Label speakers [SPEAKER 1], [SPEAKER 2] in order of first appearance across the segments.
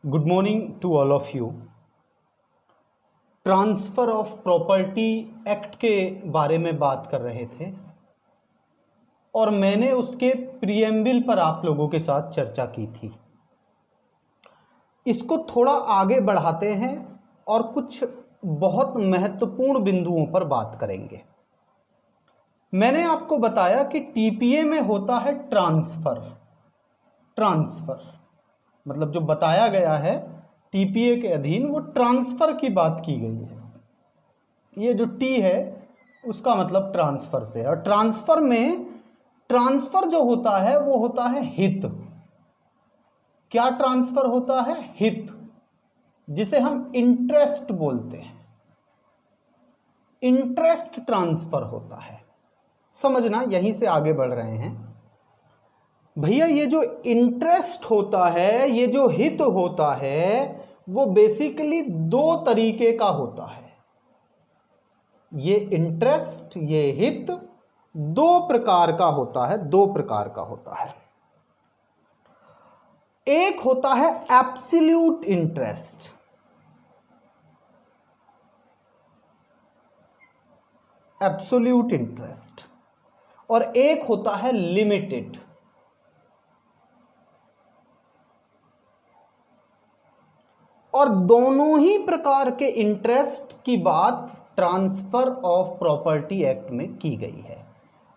[SPEAKER 1] Good morning to all of you. Transfer of property act के बारे में बात कर रहे थे और मैंने उसके प्रीएम्बल पर आप लोगों के साथ चर्चा की थी। इसको थोड़ा आगे बढ़ाते हैं और कुछ बहुत महत्वपूर्ण बिंदुओं पर बात करेंगे। मैंने आपको बताया कि टीपीए में होता है ट्रांसफ़र मतलब जो बताया गया है टीपीए के अधीन वो ट्रांसफ़र की बात की गई है। ये जो टी है उसका मतलब ट्रांसफ़र से, और ट्रांसफ़र में ट्रांसफ़र जो होता है वो होता है हित। क्या ट्रांसफ़र होता है? हित, जिसे हम इंटरेस्ट बोलते हैं। इंटरेस्ट ट्रांसफ़र होता है। समझना, यहीं से आगे बढ़ रहे हैं भैया। ये जो इंटरेस्ट होता है, ये जो हित होता है, वो बेसिकली दो तरीके का होता है। ये इंटरेस्ट, ये हित दो प्रकार का होता है। एक होता है एब्सोल्यूट इंटरेस्ट और एक होता है लिमिटेड। और दोनों ही प्रकार के इंटरेस्ट की बात ट्रांसफर ऑफ प्रॉपर्टी एक्ट में की गई है।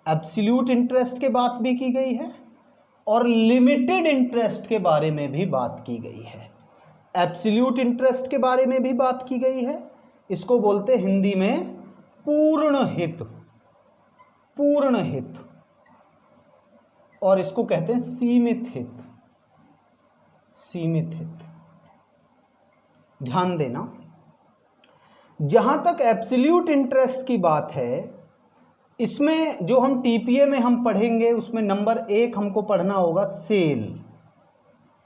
[SPEAKER 1] एब्सोल्यूट इंटरेस्ट के बात भी की गई है और लिमिटेड इंटरेस्ट के बारे में भी बात की गई है। एब्सोल्यूट इंटरेस्ट के बारे में भी बात की गई है। इसको बोलते हैं हिंदी में पूर्ण हित, और इसको कहते हैं सीमित हित। ध्यान देना, जहां तक एब्सोल्यूट इंटरेस्ट की बात है, इसमें जो हम टीपीए में हम पढ़ेंगे उसमें नंबर 1 हमको पढ़ना होगा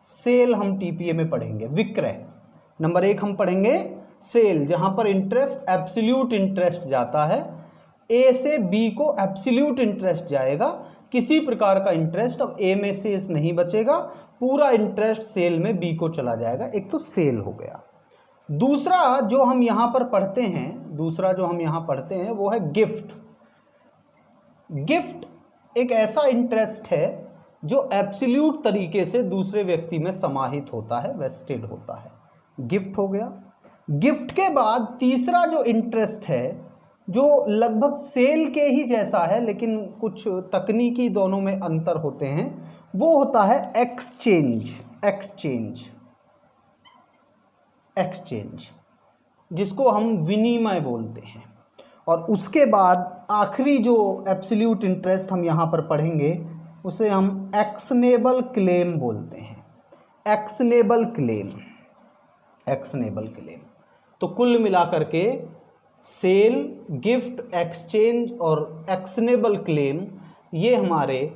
[SPEAKER 1] सेल हम टीपीए में पढ़ेंगे। विक्रय नंबर 1 हम पढ़ेंगे सेल, जहां पर इंटरेस्ट एब्सोल्यूट इंटरेस्ट जाता है। ए से बी को एब्सोल्यूट इंटरेस्ट जाएगा, किसी प्रकार का इंटरेस्ट अब ए में से नहीं बचेगा, पूरा इंटरेस्ट सेल में बी को चला जाएगा। एक तो सेल हो गया। दूसरा जो हम यहां पर पढ़ते हैं वो है गिफ्ट। गिफ्ट एक ऐसा इंटरेस्ट है जो एब्सोल्यूट तरीके से दूसरे व्यक्ति में समाहित होता है, वेस्टेड होता है। गिफ्ट हो गया। गिफ्ट के बाद तीसरा जो इंटरेस्ट है, जो लगभग सेल के ही जैसा है लेकिन कुछ तकनीकी दोनों में अंतर होते हैं, वो होता है एक्सचेंज, जिसको हम विनिमय बोलते हैं। और उसके बाद आखिरी जो एब्सोल्यूट इंटरेस्ट हम यहाँ पर पढ़ेंगे उसे हम एक्शनेबल क्लेम बोलते हैं। Actionable claim. तो कुल मिलाकर के सेल, गिफ्ट, एक्सचेंज और एक्शनेबल क्लेम, ये हमारे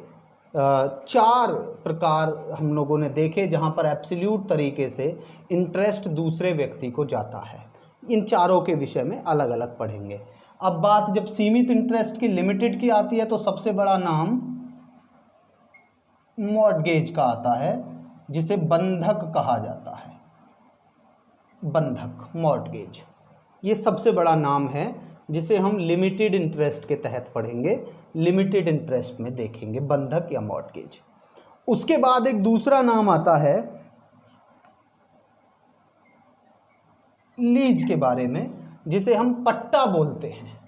[SPEAKER 1] 4 प्रकार हम लोगों ने देखे जहां पर एब्सोल्यूट तरीके से इंटरेस्ट दूसरे व्यक्ति को जाता है। इन चारों के विषय में अलग अलग पढ़ेंगे। अब बात जब सीमित इंटरेस्ट की, लिमिटेड की आती है, तो सबसे बड़ा नाम मॉर्टगेज का आता है, जिसे बंधक कहा जाता है। बंधक, मॉर्टगेज, ये सबसे बड़ा नाम है जिसे हम लिमिटेड इंटरेस्ट के तहत पढ़ेंगे, लिमिटेड इंटरेस्ट में देखेंगे बंधक या मॉर्टगेज। उसके बाद एक दूसरा नाम आता है लीज के बारे में, जिसे हम पट्टा बोलते हैं।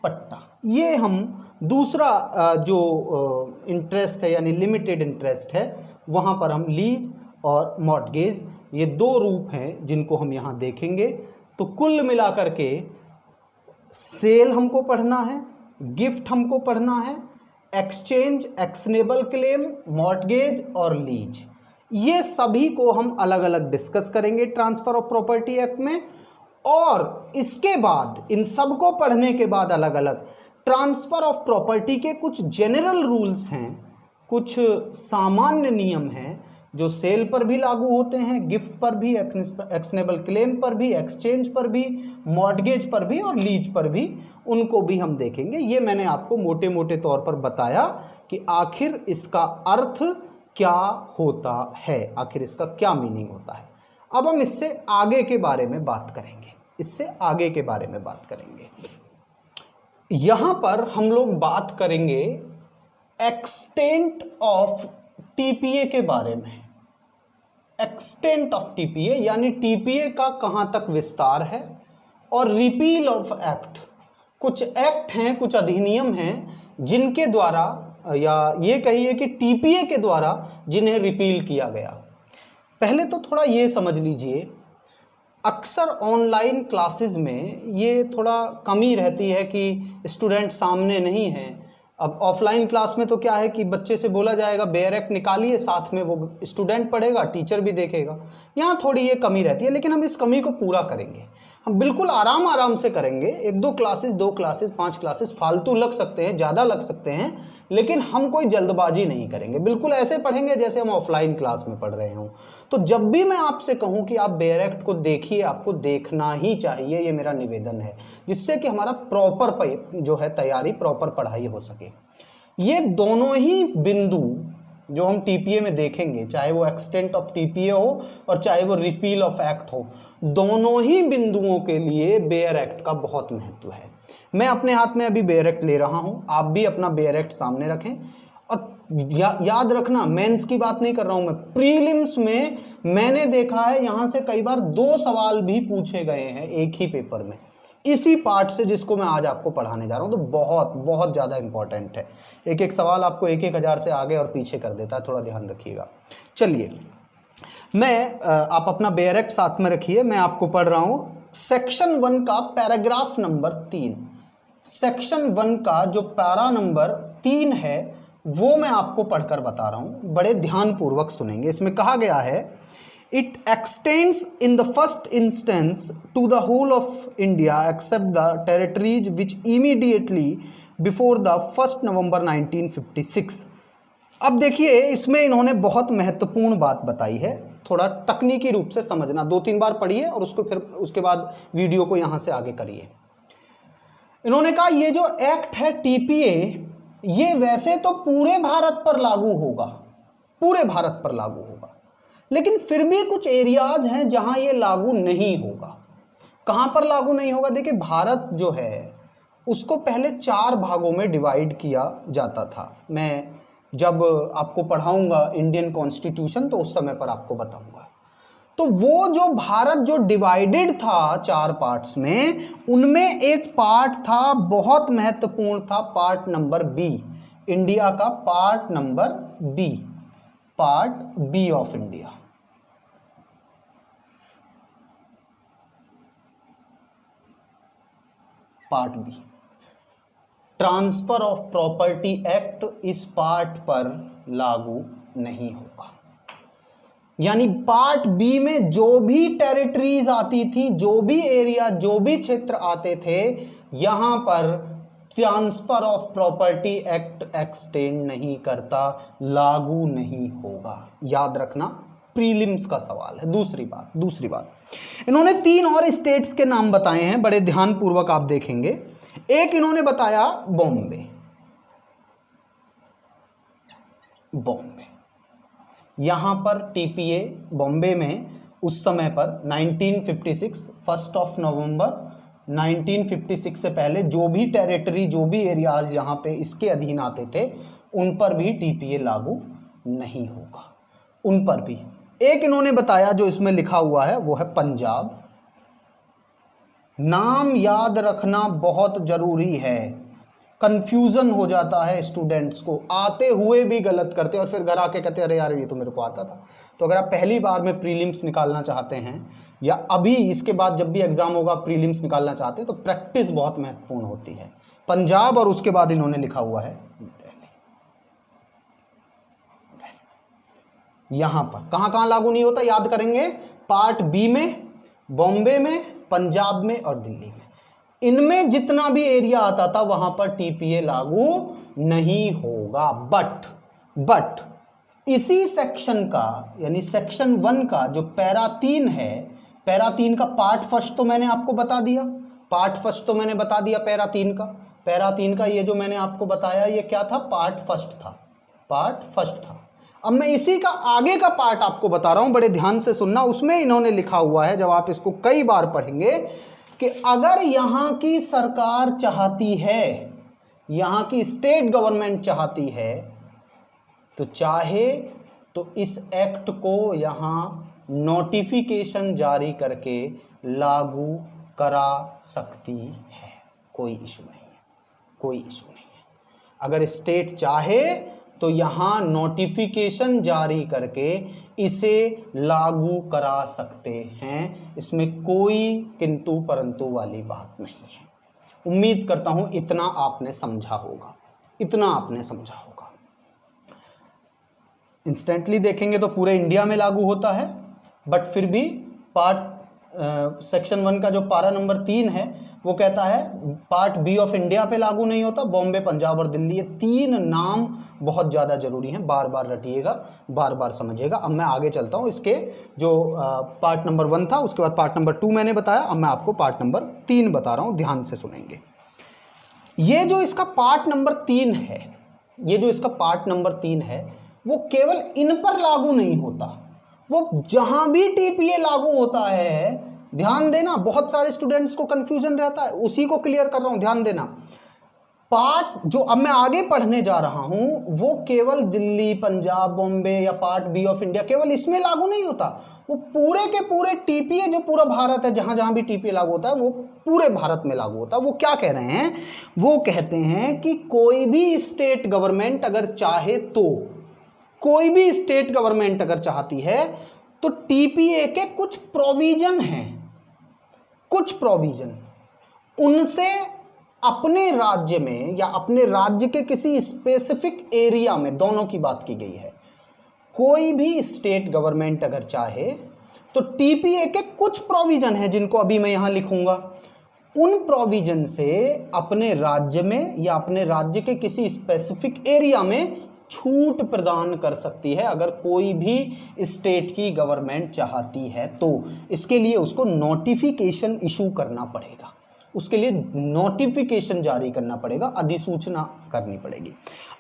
[SPEAKER 1] पट्टा, ये हम दूसरा जो इंटरेस्ट है यानी लिमिटेड इंटरेस्ट है, वहाँ पर हम लीज और मॉर्टगेज, ये 2 रूप हैं जिनको हम यहाँ देखेंगे। तो कुल मिलाकर के सेल हमको पढ़ना है, गिफ्ट हमको पढ़ना है, एक्सचेंज, एक्शनेबल क्लेम, मॉर्टगेज और लीज, ये सभी को हम अलग अलग डिस्कस करेंगे ट्रांसफर ऑफ प्रॉपर्टी एक्ट में। और इसके बाद, इन सब को पढ़ने के बाद, अलग अलग ट्रांसफर ऑफ प्रॉपर्टी के कुछ जनरल रूल्स हैं, कुछ सामान्य नियम हैं जो सेल पर भी लागू होते हैं, गिफ्ट पर भी, एक्शनेबल क्लेम पर भी, एक्सचेंज पर भी, मॉर्टगेज पर भी और लीज पर भी, उनको भी हम देखेंगे। ये मैंने आपको मोटे मोटे तौर पर बताया कि आखिर इसका अर्थ क्या होता है, आखिर इसका क्या मीनिंग होता है। अब हम इससे आगे के बारे में बात करेंगे, इससे आगे के बारे में बात करेंगे। यहां पर हम लोग बात करेंगे एक्सटेंट ऑफ टीपीए के बारे में। एक्सटेंट ऑफ टीपीए यानी टीपीए का कहां तक विस्तार है, और रिपील ऑफ एक्ट, कुछ एक्ट हैं, कुछ अधिनियम हैं जिनके द्वारा, या ये कहिए कि टीपीए के द्वारा जिन्हें रिपील किया गया। पहले तो थोड़ा ये समझ लीजिए, अक्सर ऑनलाइन क्लासेस में ये थोड़ा कमी रहती है कि स्टूडेंट सामने नहीं हैं। अब ऑफलाइन क्लास में तो क्या है कि बच्चे से बोला जाएगा बेयर एक्ट निकालिए, साथ में वो स्टूडेंट पढ़ेगा, टीचर भी देखेगा। यहाँ थोड़ी ये कमी रहती है, लेकिन हम इस कमी को पूरा करेंगे। हम बिल्कुल आराम से करेंगे। 1-2 क्लासेस, 2 क्लासेस, 5 क्लासेस फालतू लग सकते हैं, ज़्यादा लग सकते हैं, लेकिन हम कोई जल्दबाजी नहीं करेंगे। बिल्कुल ऐसे पढ़ेंगे जैसे हम ऑफलाइन क्लास में पढ़ रहे हों। तो जब भी मैं आपसे कहूँ कि आप बेयर एक्ट को देखिए, आपको देखना ही चाहिए, ये मेरा निवेदन है, जिससे कि हमारा प्रॉपर जो है तैयारी, प्रॉपर पढ़ाई हो सके। ये दोनों ही बिंदु जो हम टीपीए में देखेंगे, चाहे वो एक्सटेंट ऑफ टीपीए हो और चाहे वो रिपील ऑफ एक्ट हो, दोनों ही बिंदुओं के लिए बेयर एक्ट का बहुत महत्व है। मैं अपने हाथ में अभी बेयर एक्ट ले रहा हूं, आप भी अपना बेयर एक्ट सामने रखें। और याद रखना, मेंस की बात नहीं कर रहा हूं मैं, प्रीलिम्स में मैंने देखा है यहां से कई बार 2 सवाल भी पूछे गए हैं एक ही पेपर में, इसी पार्ट से जिसको मैं आज आपको पढ़ाने जा रहा हूं। तो बहुत बहुत ज़्यादा इंपॉर्टेंट है। एक हज़ार आपको 1,000 से आगे और पीछे कर देता है, थोड़ा ध्यान रखिएगा। चलिए, आप अपना बेयर एक्ट साथ में रखिए, मैं आपको पढ़ रहा हूं सेक्शन 1 का पैराग्राफ नंबर 3। सेक्शन 1 का जो पैरा नंबर 3 है वो मैं आपको पढ़कर बता रहा हूं, बड़े ध्यानपूर्वक सुनेंगे। इसमें कहा गया है, It extends in the first instance to the whole of India except the territories which immediately before the 1st November 1956। अब देखिए, इसमें इन्होंने बहुत महत्वपूर्ण बात बताई है, थोड़ा तकनीकी रूप से समझना। 2-3 बार पढ़िए और उसके बाद वीडियो को यहाँ से आगे करिए। इन्होंने कहा ये जो एक्ट है टीपीए, ये वैसे तो पूरे भारत पर लागू होगा, पूरे भारत पर लागू होगा, लेकिन फिर भी कुछ एरियाज हैं जहां ये लागू नहीं होगा। कहां पर लागू नहीं होगा? देखिए, भारत जो है उसको पहले 4 भागों में डिवाइड किया जाता था। मैं जब आपको पढ़ाऊंगा इंडियन कॉन्स्टिट्यूशन तो उस समय पर आपको बताऊंगा। तो वो जो भारत जो डिवाइडेड था 4 पार्ट्स में, उनमें एक पार्ट था बहुत महत्वपूर्ण था, पार्ट नंबर बी, इंडिया का part number B, part B of India. Part B, transfer of property act इस पार्ट पर लागू नहीं होगा। यानी पार्ट बी में जो भी टेरिटरीज आती थी, जो भी एरिया, जो भी क्षेत्र आते थे, यहां पर transfer of property act extend नहीं करता, लागू नहीं होगा। याद रखना, प्रीलिम्स का सवाल है। दूसरी बात इन्होंने 3 और स्टेट्स के नाम बताए हैं, बड़े ध्यानपूर्वक आप देखेंगे। एक इन्होंने बताया बॉम्बे, यहां पर टीपीए बॉम्बे में उस समय पर 1956 1 नवंबर 1956 से पहले जो भी टेरिटरी, जो भी एरियाज यहाँ पे इसके अधीन आते थे, उन पर भी टीपीए लागू नहीं होगा, उन पर भी। एक इन्होंने बताया जो इसमें लिखा हुआ है वो है पंजाब। नाम याद रखना बहुत जरूरी है, कंफ्यूजन हो जाता है स्टूडेंट्स को, आते हुए भी गलत करते हैं और फिर घर आके कहते हैं अरे यार ये तो मेरे को आता था। तो अगर आप पहली बार में प्रीलिम्स निकालना चाहते हैं या अभी इसके बाद जब भी एग्जाम होगा प्रीलिम्स निकालना चाहते हैं, तो प्रैक्टिस बहुत महत्वपूर्ण होती है। पंजाब और उसके बाद इन्होंने लिखा हुआ है यहां पर। कहां कहां लागू नहीं होता याद करेंगे, पार्ट बी में, बॉम्बे में, पंजाब में और दिल्ली में। इनमें जितना भी एरिया आता था वहां पर टीपीए लागू नहीं होगा। बट इसी सेक्शन का, यानी सेक्शन 1 का जो पैरा 3 है, पैरा 3 का पार्ट फर्स्ट तो मैंने आपको बता दिया, पैरा 3 का ये जो मैंने आपको बताया ये क्या था, पार्ट फर्स्ट था। अब मैं इसी का आगे का पार्ट आपको बता रहा हूं, बड़े ध्यान से सुनना। उसमें इन्होंने लिखा हुआ है, जब आप इसको कई बार पढ़ेंगे, कि अगर यहां की सरकार चाहती है, यहां की स्टेट गवर्नमेंट चाहती है, तो चाहे तो इस एक्ट को यहां नोटिफिकेशन जारी करके लागू करा सकती है। कोई इशू नहीं है, कोई इशू नहीं है। अगर स्टेट चाहे तो यहां नोटिफिकेशन जारी करके इसे लागू करा सकते हैं, इसमें कोई किंतु परंतु वाली बात नहीं है। उम्मीद करता हूं इतना आपने समझा होगा, इतना आपने समझा होगा। इंस्टेंटली देखेंगे तो पूरे इंडिया में लागू होता है, बट फिर भी पार्ट सेक्शन 1 का जो पारा नंबर 3 है वो कहता है पार्ट बी ऑफ इंडिया पे लागू नहीं होता, बॉम्बे, पंजाब और दिल्ली। ये 3 नाम बहुत ज़्यादा जरूरी हैं, बार बार रटिएगा, बार बार समझिएगा। अब मैं आगे चलता हूँ। इसके जो पार्ट नंबर 1 था, उसके बाद पार्ट नंबर 2 मैंने बताया, अब मैं आपको पार्ट नंबर 3 बता रहा हूँ, ध्यान से सुनेंगे। ये जो इसका पार्ट नंबर 3 है, ये जो इसका पार्ट नंबर 3 है, वो केवल इन पर लागू नहीं होता, वो जहां भी टीपीए लागू होता है, ध्यान देना, बहुत सारे स्टूडेंट्स को कंफ्यूजन रहता है, उसी को क्लियर कर रहा हूं, ध्यान देना। पार्ट जो अब मैं आगे पढ़ने जा रहा हूं वो केवल दिल्ली, पंजाब, बॉम्बे या पार्ट बी ऑफ इंडिया, केवल इसमें लागू नहीं होता, वो पूरे के पूरे टीपीए, जो पूरा भारत है, जहां जहां भी टीपीए लागू होता है वो पूरे भारत में लागू होता है। वो क्या कह रहे हैं, वो कहते हैं कि कोई भी स्टेट गवर्नमेंट अगर चाहे तो, कोई भी स्टेट गवर्नमेंट अगर चाहती है तो टीपीए के कुछ प्रोविजन हैं, कुछ प्रोविजन, उनसे अपने राज्य में या अपने राज्य के किसी स्पेसिफिक एरिया में, दोनों की बात की गई है, कोई भी स्टेट गवर्नमेंट अगर चाहे तो टीपीए के कुछ प्रोविजन हैं जिनको अभी मैं यहां लिखूंगा, उन प्रोविजन से अपने राज्य में या अपने राज्य के किसी स्पेसिफिक एरिया में छूट प्रदान कर सकती है, अगर कोई भी स्टेट की गवर्नमेंट चाहती है तो। इसके लिए उसको नोटिफिकेशन इशू करना पड़ेगा, उसके लिए नोटिफिकेशन जारी करना पड़ेगा, अधिसूचना करनी पड़ेगी।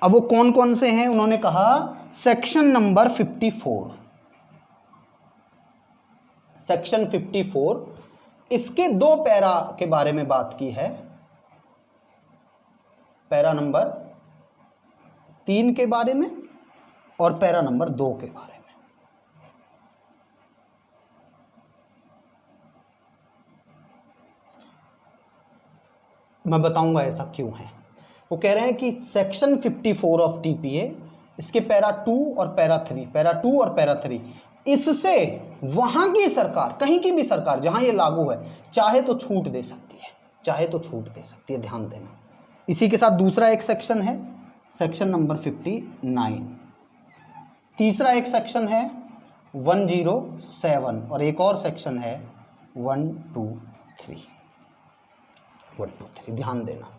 [SPEAKER 1] अब वो कौन कौन से हैं, उन्होंने कहा सेक्शन नंबर 54, सेक्शन 54, इसके 2 पैरा के बारे में बात की है, पैरा नंबर 3 के बारे में और पैरा नंबर 2 के बारे में। मैं बताऊंगा ऐसा क्यों है। वो कह रहे हैं कि सेक्शन 54 ऑफ टीपीए, इसके पैरा 2 और पैरा 3, पैरा 2 और पैरा 3, इससे वहां की सरकार, कहीं की भी सरकार जहां ये लागू है, चाहे तो छूट दे सकती है, चाहे तो छूट दे सकती है, ध्यान देना। इसी के साथ दूसरा एक सेक्शन है, सेक्शन नंबर 59, तीसरा एक सेक्शन है 107 और एक और सेक्शन है 123, ध्यान देना।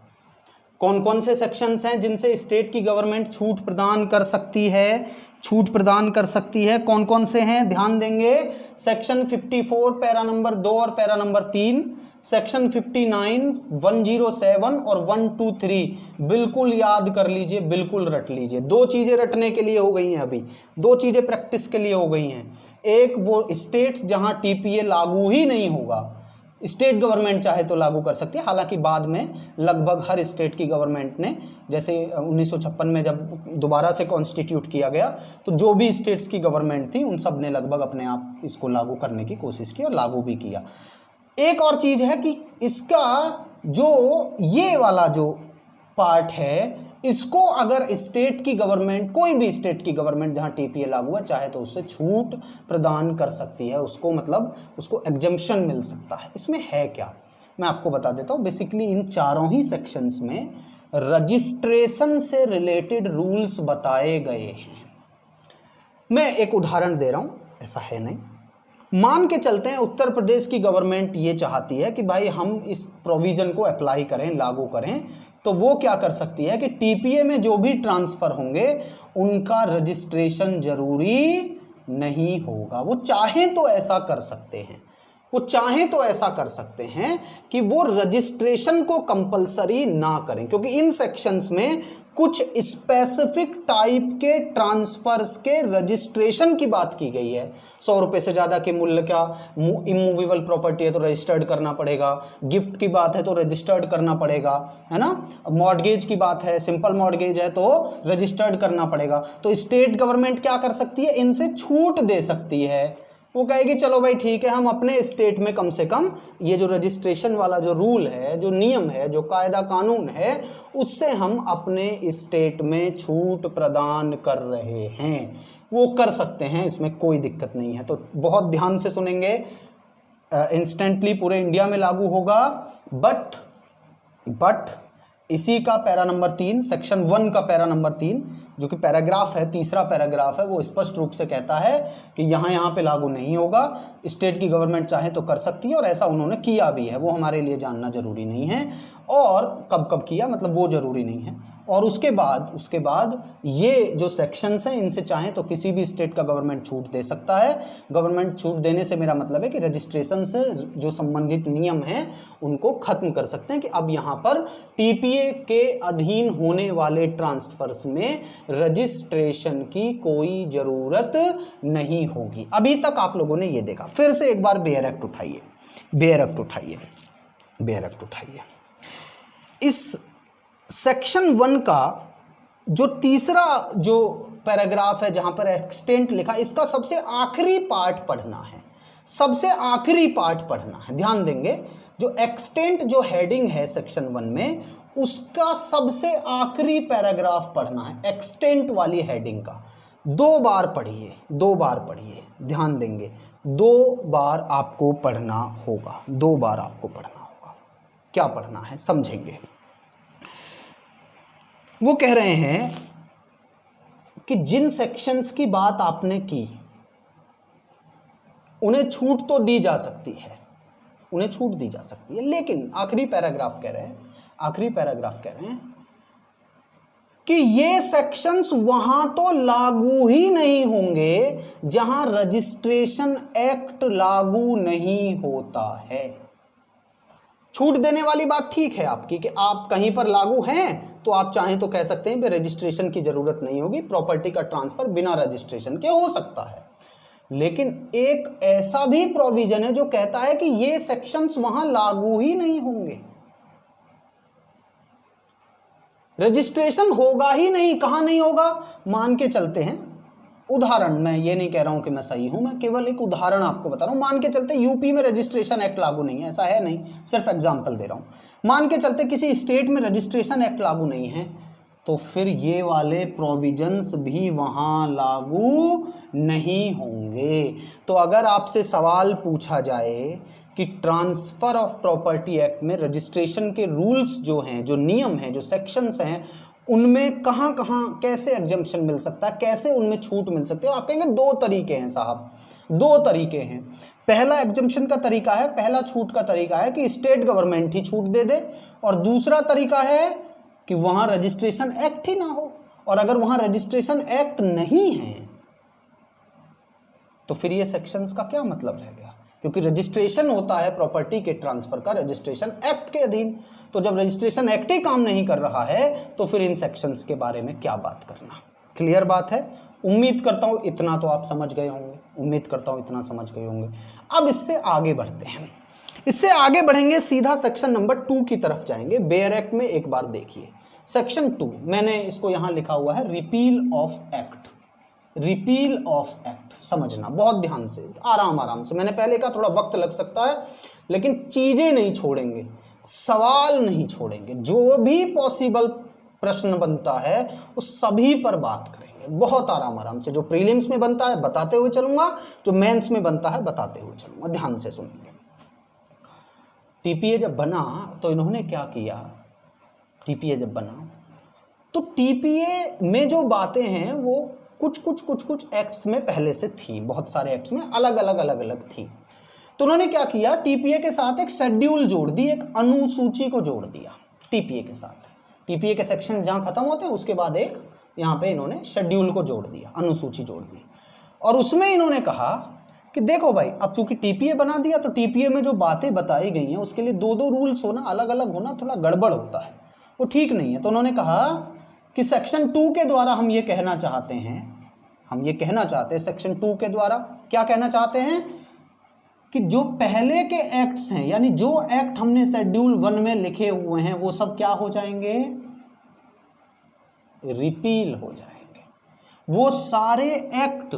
[SPEAKER 1] कौन कौन से सेक्शंस हैं जिनसे स्टेट की गवर्नमेंट छूट प्रदान कर सकती है, छूट प्रदान कर सकती है, कौन कौन से हैं, ध्यान देंगे। सेक्शन 54 पैरा नंबर 2 और पैरा नंबर 3, सेक्शन 59, 107 और 123, बिल्कुल याद कर लीजिए, बिल्कुल रट लीजिए। 2 चीज़ें रटने के लिए हो गई हैं, अभी 2 चीज़ें प्रैक्टिस के लिए हो गई हैं। एक वो स्टेट्स जहां टीपीए लागू ही नहीं होगा, स्टेट गवर्नमेंट चाहे तो लागू कर सकती है, हालांकि बाद में लगभग हर स्टेट की गवर्नमेंट ने, जैसे 1956 में जब दोबारा से कॉन्स्टिट्यूट किया गया तो जो भी स्टेट्स की गवर्नमेंट थी उन सब ने लगभग अपने आप इसको लागू करने की कोशिश की और लागू भी किया। एक और चीज़ है कि इसका जो ये वाला जो पार्ट है, इसको अगर स्टेट की गवर्नमेंट, कोई भी स्टेट की गवर्नमेंट जहां टीपीए लागू है, चाहे तो उससे छूट प्रदान कर सकती है, उसको मतलब उसको एग्जम्पशन मिल सकता है। इसमें है क्या, मैं आपको बता देता हूँ। बेसिकली इन चारों ही सेक्शंस में रजिस्ट्रेशन से रिलेटेड रूल्स बताए गए हैं। मैं एक उदाहरण दे रहा हूँ, ऐसा है नहीं, मान के चलते हैं उत्तर प्रदेश की गवर्नमेंट ये चाहती है कि भाई हम इस प्रोविज़न को अप्लाई करें, लागू करें, तो वो क्या कर सकती है कि टीपीए में जो भी ट्रांसफ़र होंगे उनका रजिस्ट्रेशन जरूरी नहीं होगा। वो चाहें तो ऐसा कर सकते हैं, वो चाहें तो ऐसा कर सकते हैं कि वो रजिस्ट्रेशन को कंपलसरी ना करें, क्योंकि इन सेक्शंस में कुछ स्पेसिफिक टाइप के ट्रांसफर्स के रजिस्ट्रेशन की बात की गई है। 100 रुपये से ज़्यादा के मूल्य का इमूवेबल प्रॉपर्टी है तो रजिस्टर्ड करना पड़ेगा, गिफ्ट की बात है तो रजिस्टर्ड करना पड़ेगा, है ना, मॉर्टगेज की बात है, सिंपल मॉर्टगेज है तो रजिस्टर्ड करना पड़ेगा। तो स्टेट गवर्नमेंट क्या कर सकती है, इनसे छूट दे सकती है। वो कहेगी चलो भाई ठीक है, हम अपने स्टेट में कम से कम ये जो रजिस्ट्रेशन वाला जो रूल है, जो नियम है, जो कायदा कानून है, उससे हम अपने स्टेट में छूट प्रदान कर रहे हैं, वो कर सकते हैं, इसमें कोई दिक्कत नहीं है। तो बहुत ध्यान से सुनेंगे, इंस्टेंटली पूरे इंडिया में लागू होगा, बट इसी का पैरा नंबर 3, सेक्शन 1 का पैरा नंबर 3 जो कि पैराग्राफ है, तीसरा पैराग्राफ है, वो स्पष्ट रूप से कहता है कि यहाँ पे लागू नहीं होगा। स्टेट की गवर्नमेंट चाहे तो कर सकती है और ऐसा उन्होंने किया भी है, वो हमारे लिए जानना जरूरी नहीं है, और कब कब किया मतलब वो जरूरी नहीं है। और उसके बाद ये जो सेक्शंस हैं इनसे चाहे तो किसी भी स्टेट का गवर्नमेंट छूट दे सकता है। गवर्नमेंट छूट देने से मेरा मतलब है कि रजिस्ट्रेशन से जो संबंधित नियम हैं उनको खत्म कर सकते हैं कि अब यहाँ पर टीपीए के अधीन होने वाले ट्रांसफर्स में रजिस्ट्रेशन की कोई जरूरत नहीं होगी। अभी तक आप लोगों ने ये देखा। फिर से एक बार बेयर एक्ट उठाइए, बेयर एक्ट उठाइए, बेयर एक्ट उठाइए। इस सेक्शन 1 का जो तीसरा जो पैराग्राफ है जहां पर एक्सटेंट लिखा, इसका सबसे आखिरी पार्ट पढ़ना है, सबसे आखिरी पार्ट पढ़ना है। ध्यान देंगे, जो एक्सटेंट जो हेडिंग है सेक्शन 1 में, उसका सबसे आखिरी पैराग्राफ पढ़ना है, एक्सटेंट वाली हेडिंग का। 2 बार पढ़िए, 2 बार पढ़िए, ध्यान देंगे, 2 बार आपको पढ़ना होगा, 2 बार आपको पढ़ना होगा। क्या पढ़ना है समझेंगे। वो कह रहे हैं कि जिन सेक्शंस की बात आपने की उन्हें छूट तो दी जा सकती है, उन्हें छूट दी जा सकती है, लेकिन आखिरी पैराग्राफ कह रहे हैं, आखिरी पैराग्राफ कह रहे हैं कि ये सेक्शंस वहां तो लागू ही नहीं होंगे जहां रजिस्ट्रेशन एक्ट लागू नहीं होता है। छूट देने वाली बात ठीक है आपकी कि आप कहीं पर लागू हैं तो आप चाहें तो कह सकते हैं कि रजिस्ट्रेशन की जरूरत नहीं होगी, प्रॉपर्टी का ट्रांसफर बिना रजिस्ट्रेशन के हो सकता है। लेकिन एक ऐसा भी प्रोविजन है जो कहता है कि ये सेक्शंस वहां लागू ही नहीं होंगे, रजिस्ट्रेशन होगा ही नहीं। कहां नहीं होगा, मान के चलते हैं, उदाहरण, मैं ये नहीं कह रहा हूं कि मैं सही हूं, मैं केवल एक उदाहरण आपको बता रहा हूं। मान के चलते यूपी में रजिस्ट्रेशन एक्ट लागू नहीं है, ऐसा है नहीं, सिर्फ एग्जांपल दे रहा हूं। मान के चलते किसी स्टेट में रजिस्ट्रेशन एक्ट लागू नहीं है, तो फिर ये वाले प्रोविजंस भी वहां लागू नहीं होंगे। तो अगर आपसे सवाल पूछा जाए कि ट्रांसफर ऑफ प्रॉपर्टी एक्ट में रजिस्ट्रेशन के रूल्स जो हैं, जो नियम हैं, जो सेक्शंस हैं, उनमें कहाँ कहाँ कैसे एग्जम्पशन मिल सकता है, कैसे उनमें छूट मिल सकती है, आप कहेंगे 2 तरीके हैं साहब, 2 तरीके हैं। पहला एग्जम्पशन का तरीका है, पहला छूट का तरीका है कि स्टेट गवर्नमेंट ही छूट दे दे, और दूसरा तरीका है कि वहां रजिस्ट्रेशन एक्ट ही ना हो। और अगर वहां रजिस्ट्रेशन एक्ट नहीं है तो फिर ये सेक्शंस का क्या मतलब रह गया, क्योंकि रजिस्ट्रेशन होता है प्रॉपर्टी के ट्रांसफर का रजिस्ट्रेशन एक्ट के अधीन। तो जब रजिस्ट्रेशन एक्ट ही काम नहीं कर रहा है तो फिर इन सेक्शंस के बारे में क्या बात करना। क्लियर बात है, उम्मीद करता हूं इतना तो आप समझ गए होंगे, उम्मीद करता हूं इतना समझ गए होंगे। अब इससे आगे बढ़ते हैं, इससे आगे बढ़ेंगे, सीधा सेक्शन नंबर 2 की तरफ जाएंगे। बेयर एक्ट में एक बार देखिए सेक्शन 2, मैंने इसको यहां लिखा हुआ है repeal of act, repeal of act. समझना बहुत ध्यान से, आराम आराम से, मैंने पहले कहा थोड़ा वक्त लग सकता है, लेकिन चीजें नहीं छोड़ेंगे, सवाल नहीं छोड़ेंगे, जो भी पॉसिबल प्रश्न बनता है उस सभी पर बात करेंगे, बहुत आराम आराम से। जो प्रीलिम्स में बनता है बताते हुए चलूंगा, जो मेंस में बनता है बताते हुए चलूंगा, ध्यान से सुनेंगे। टीपीए जब बना तो इन्होंने क्या किया, टीपीए जब बना तो टीपीए में जो बातें हैं वो कुछ एक्ट्स में पहले से थी, बहुत सारे एक्ट्स में अलग अलग थी। तो उन्होंने क्या किया, टीपीए के साथ एक शेड्यूल जोड़ दी, एक अनुसूची को जोड़ दिया टीपीए के साथ। टीपीए के सेक्शंस जहां खत्म होते हैं उसके बाद एक यहाँ पे इन्होंने शेड्यूल को जोड़ दिया, अनुसूची जोड़ दी, और उसमें इन्होंने कहा कि देखो भाई, अब चूंकि टीपीए बना दिया तो टीपीए में जो बातें बताई गई हैं उसके लिए दो दो रूल्स होना, अलग अलग होना थोड़ा गड़बड़ होता है, वो ठीक नहीं है। तो उन्होंने कहा कि सेक्शन 2 के द्वारा हम ये कहना चाहते हैं, सेक्शन 2 के द्वारा क्या कहना चाहते हैं कि जो पहले के एक्ट्स हैं, यानी जो एक्ट हमने शेड्यूल 1 में लिखे हुए हैं वो सब क्या हो जाएंगे, रिपील हो जाएंगे। वो सारे एक्ट,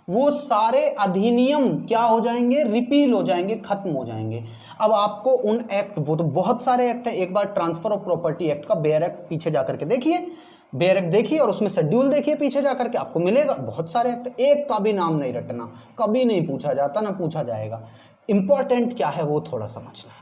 [SPEAKER 1] वो सारे अधिनियम क्या हो जाएंगे, रिपील हो जाएंगे, खत्म हो जाएंगे। अब आपको उन एक्ट, वो तो बहुत सारे एक्ट है, एक बार ट्रांसफर ऑफ प्रॉपर्टी एक्ट का बेयर एक्ट पीछे जाकर के देखिए, बेयर एक्ट देखिए और उसमें शेड्यूल देखिए पीछे जाकर के, आपको मिलेगा बहुत सारे एक्ट, एक का भी नाम नहीं रटना, कभी नहीं पूछा जाता ना पूछा जाएगा। इंपॉर्टेंट क्या है वो थोड़ा समझना,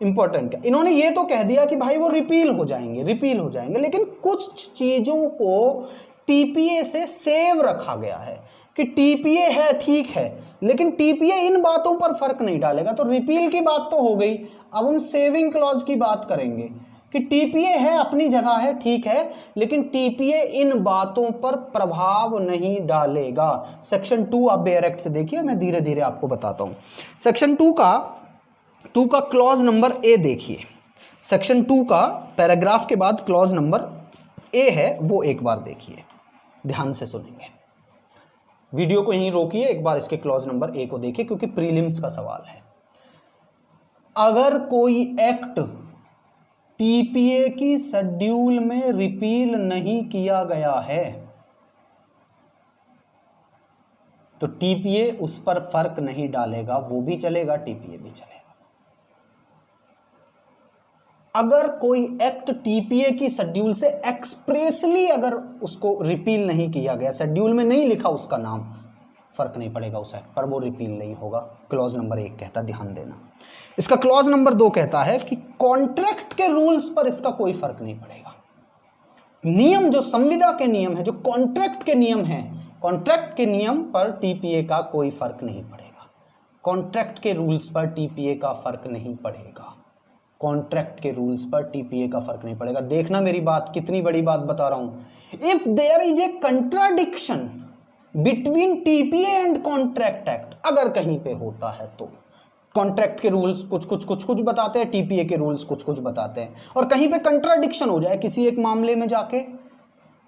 [SPEAKER 1] इंपॉर्टेंट क्या, इन्होंने ये तो कह दिया कि भाई वो रिपील हो जाएंगे, लेकिन कुछ चीजों को टीपीए से सेव रखा गया है कि टीपीए है ठीक है, लेकिन टीपीए इन बातों पर फर्क नहीं डालेगा। तो रिपील की बात तो हो गई, अब हम सेविंग क्लॉज की बात करेंगे कि टीपीए है अपनी जगह है ठीक है, लेकिन टीपीए इन बातों पर प्रभाव नहीं डालेगा। सेक्शन 2 आप बेयर एक्ट से देखिए, मैं धीरे धीरे आपको बताता हूं। सेक्शन 2 का क्लॉज नंबर ए देखिए, सेक्शन 2 का पैराग्राफ के बाद क्लॉज नंबर ए है, वो एक बार देखिए, ध्यान से सुनेंगे, वीडियो को यहीं रोकिए, एक बार इसके क्लॉज नंबर ए को देखिए क्योंकि प्रीलिम्स का सवाल है। अगर कोई एक्ट टीपीए की शेड्यूल में रिपील नहीं किया गया है तो टीपीए उस पर फर्क नहीं डालेगा, वो भी चलेगा, टीपीए भी चलेगा। अगर कोई एक्ट टीपीए की शेड्यूल से एक्सप्रेसली अगर उसको रिपील नहीं किया गया, शेड्यूल में नहीं लिखा उसका नाम, फर्क नहीं पड़ेगा उस एक्ट पर, वो रिपील नहीं होगा। क्लॉज नंबर 1 कहता, ध्यान देना। इसका क्लॉज नंबर 2 कहता है कि कॉन्ट्रैक्ट के रूल्स पर इसका कोई फर्क नहीं पड़ेगा। नियम जो संविदा के नियम है, जो कॉन्ट्रैक्ट के नियम है, कॉन्ट्रैक्ट के नियम पर टीपीए का कोई फर्क नहीं पड़ेगा। कॉन्ट्रैक्ट के रूल्स पर टीपीए का फर्क नहीं पड़ेगा, कॉन्ट्रैक्ट के रूल्स पर टीपीए का फर्क नहीं पड़ेगा। देखना मेरी बात, कितनी बड़ी बात बता रहा हूं। If there is a contradiction between TPA and contract act, अगर कहीं पे होता है तो कॉन्ट्रैक्ट के रूल्स कुछ बताते हैं, टीपीए के रूल्स कुछ बताते हैं, और कहीं पे कंट्राडिक्शन हो जाए किसी एक मामले में जाके,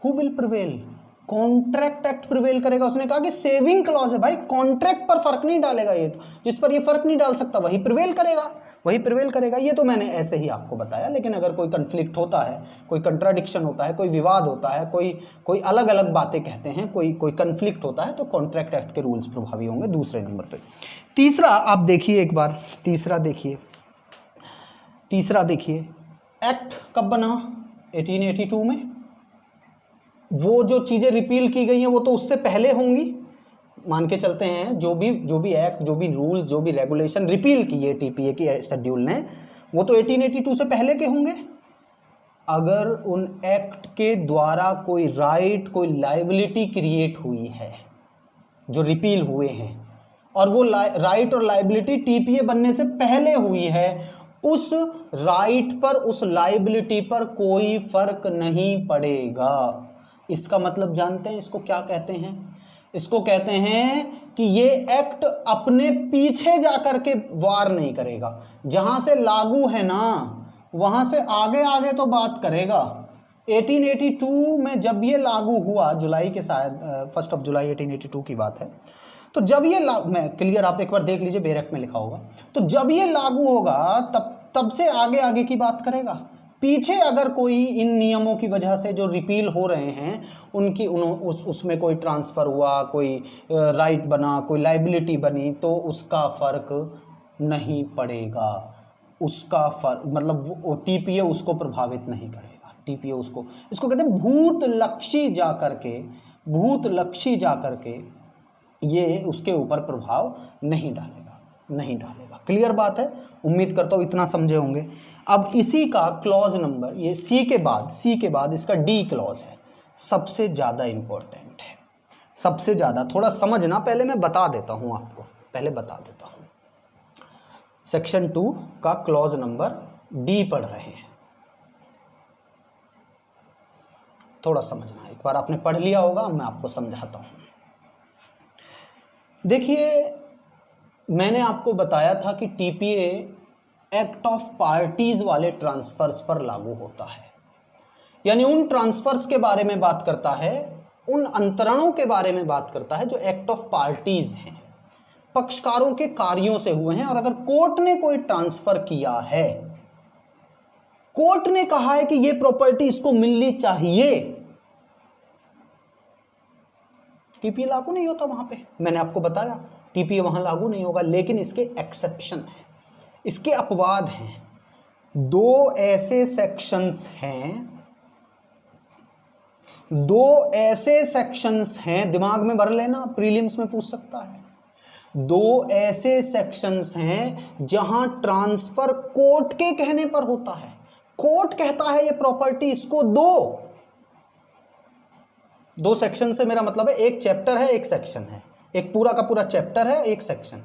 [SPEAKER 1] who will prevail, contract act prevail करेगा। उसने कहा कि सेविंग क्लॉज है भाई, कॉन्ट्रैक्ट पर फर्क नहीं डालेगा, ये तो जिस पर ये फर्क नहीं डाल सकता वही प्रिवेल करेगा, ये तो मैंने ऐसे ही आपको बताया। लेकिन अगर कोई कन्फ्लिक्ट होता है, कोई कंट्राडिक्शन होता है, कोई विवाद होता है, कोई अलग अलग बातें कहते हैं, कोई कन्फ्लिक्ट होता है, तो कॉन्ट्रैक्ट एक्ट के रूल्स प्रभावी होंगे। दूसरे नंबर पे तीसरा आप देखिए, एक बार तीसरा देखिए, एक्ट कब बना, 1882 में। वो जो चीज़ें रिपील की गई हैं वो तो उससे पहले होंगी, मान के चलते हैं जो भी एक्ट, जो भी रूल, जो भी रेगुलेशन रिपील किए टीपीए की शेड्यूल ने, वो तो 1882 से पहले के होंगे। अगर उन एक्ट के द्वारा कोई राइट, कोई लाइबिलिटी क्रिएट हुई है, जो रिपील हुए हैं, और वो राइट और लाइबिलिटी टीपीए बनने से पहले हुई है, उस राइट पर, उस लाइबिलिटी पर कोई फर्क नहीं पड़ेगा। इसका मतलब जानते हैं इसको क्या कहते हैं? इसको कहते हैं कि ये एक्ट अपने पीछे जाकर के वार नहीं करेगा, जहां से लागू है ना वहां से आगे आगे तो बात करेगा। 1882 में जब ये लागू हुआ, जुलाई के शायद 1 जुलाई 1882 की बात है, तो जब ये मैं क्लियर, आप एक बार देख लीजिए, बेरेक में लिखा होगा। तो जब ये लागू होगा तब से आगे आगे की बात करेगा। पीछे अगर कोई इन नियमों की वजह से जो रिपील हो रहे हैं उनकी उसमें कोई ट्रांसफ़र हुआ, कोई राइट बना, कोई लाइबिलिटी बनी, तो उसका फ़र्क नहीं पड़ेगा। उसका फर्क मतलब वो टीपीए उसको प्रभावित नहीं करेगा। टीपीए इसको कहते हैं भूतलक्षी जाकर के ये उसके ऊपर प्रभाव नहीं डालेगा। क्लियर बात है, उम्मीद करता हूँ इतना समझे होंगे। अब इसी का क्लॉज नंबर, ये सी के बाद इसका डी क्लॉज है, सबसे ज़्यादा इम्पोर्टेंट है, सबसे ज़्यादा। थोड़ा समझना, पहले मैं बता देता हूँ आपको, सेक्शन 2 का क्लॉज नंबर डी पढ़ रहे हैं, थोड़ा समझना। एक बार आपने पढ़ लिया होगा, मैं आपको समझाता हूँ। देखिए, मैंने आपको बताया था कि टीपीए एक्ट ऑफ पार्टीज वाले ट्रांसफर्स पर लागू होता है, यानी उन ट्रांसफर्स के बारे में बात करता है, उन अंतरणों के बारे में बात करता है जो एक्ट ऑफ पार्टीज हैं, पक्षकारों के कार्यों से हुए हैं। और अगर कोर्ट ने कोई ट्रांसफर किया है, कोर्ट ने कहा है कि ये प्रॉपर्टी इसको मिलनी चाहिए, टीपीए लागू नहीं होता वहां पे। मैंने आपको बताया टीपीए वहां लागू नहीं होगा, लेकिन इसके एक्सेप्शन है, इसके अपवाद हैं। दो ऐसे सेक्शंस हैं, दिमाग में भर लेना, प्रीलिम्स में पूछ सकता है। दो ऐसे सेक्शंस हैं जहां ट्रांसफर कोर्ट के कहने पर होता है। कोर्ट कहता है ये प्रॉपर्टी इसको दो सेक्शन से मेरा मतलब है एक चैप्टर है, एक सेक्शन है, एक पूरा का पूरा चैप्टर है, एक सेक्शन।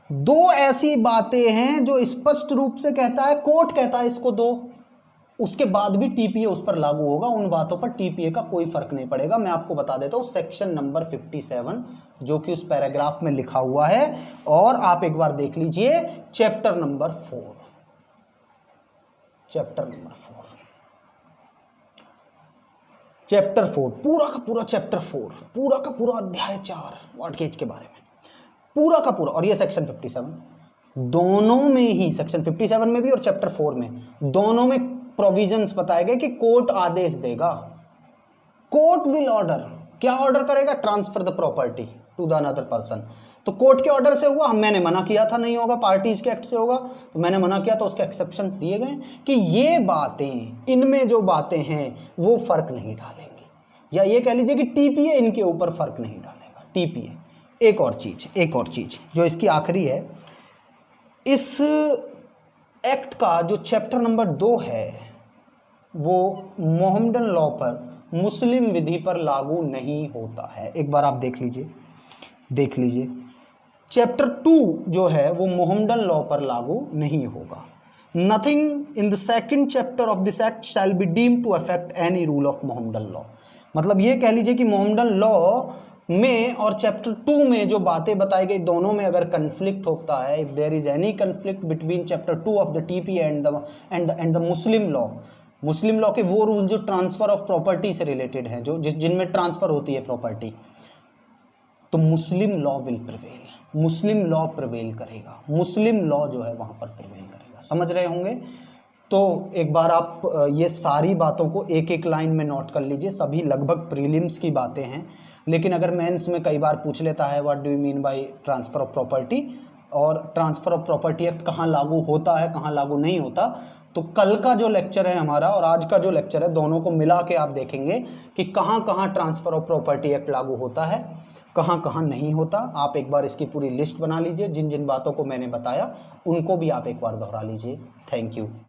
[SPEAKER 1] दो ऐसी बातें हैं जो स्पष्ट रूप से कहता है, कोर्ट कहता है इसको दो, उसके बाद भी टीपीए उस पर लागू होगा। उन बातों पर टीपीए का कोई फर्क नहीं पड़ेगा। मैं आपको बता देता हूं सेक्शन नंबर 57 जो कि उस पैराग्राफ में लिखा हुआ है, और आप एक बार देख लीजिए चैप्टर नंबर 4, चैप्टर 4 पूरा का पूरा चैप्टर 4, पूरा का पूरा अध्याय 4 मॉर्टगेज के बारे में, पूरा का पूरा। और ये सेक्शन 57 दोनों में ही, सेक्शन 57 में भी और चैप्टर 4 में, दोनों में प्रोविजंस बताए गए कि कोर्ट आदेश देगा, कोर्ट विल ऑर्डर। क्या ऑर्डर करेगा? Transfer the property to the another person. तो कोर्ट के ऑर्डर से हुआ, मैंने मना किया था नहीं होगा, पार्टीज के एक्ट से होगा, तो मैंने मना किया तो उसके एक्सेप्शंस दिए गए कि ये बातें, इनमें जो बातें हैं वो फर्क नहीं डालेंगी, या ये कह लीजिए कि टीपीए इनके ऊपर फर्क नहीं डालेगा। टीपीए एक और चीज जो इसकी आखिरी है, इस एक्ट का जो चैप्टर नंबर 2 है वो मोहम्मडन लॉ पर, मुस्लिम विधि पर लागू नहीं होता है। एक बार आप देख लीजिए चैप्टर 2 जो है वो मोहम्मडन लॉ पर लागू नहीं होगा। Nothing in the second chapter of this act shall be deemed to affect any rule of Mohammedan law. मतलब ये कह लीजिए कि मोहम्मडन लॉ में और चैप्टर 2 में जो बातें बताई गई, दोनों में अगर कंफ्लिक्ट होता है, if there is any conflict between chapter 2 of the TPA and the Muslim law के वो रूल जो ट्रांसफर ऑफ प्रॉपर्टी से रिलेटेड हैं, जो जिनमें ट्रांसफर होती है प्रॉपर्टी, तो Muslim law will prevail, Muslim law prevail करेगा, मुस्लिम लॉ जो है वहां पर प्रिवेल करेगा। समझ रहे होंगे? तो एक बार आप ये सारी बातों को एक एक लाइन में नोट कर लीजिए। सभी लगभग प्रीलिम्स की बातें हैं, लेकिन अगर मेंस में कई बार पूछ लेता है what do you mean by transfer of property, और ट्रांसफर ऑफ प्रॉपर्टी एक्ट कहाँ लागू होता है, कहाँ लागू नहीं होता, तो कल का जो लेक्चर है हमारा और आज का जो लेक्चर है, दोनों को मिला के आप देखेंगे कि कहाँ कहाँ ट्रांसफर ऑफ प्रॉपर्टी एक्ट लागू होता है, कहाँ कहाँ नहीं होता। आप एक बार इसकी पूरी लिस्ट बना लीजिए, जिन जिन बातों को मैंने बताया उनको भी आप एक बार दोहरा लीजिए। Thank you.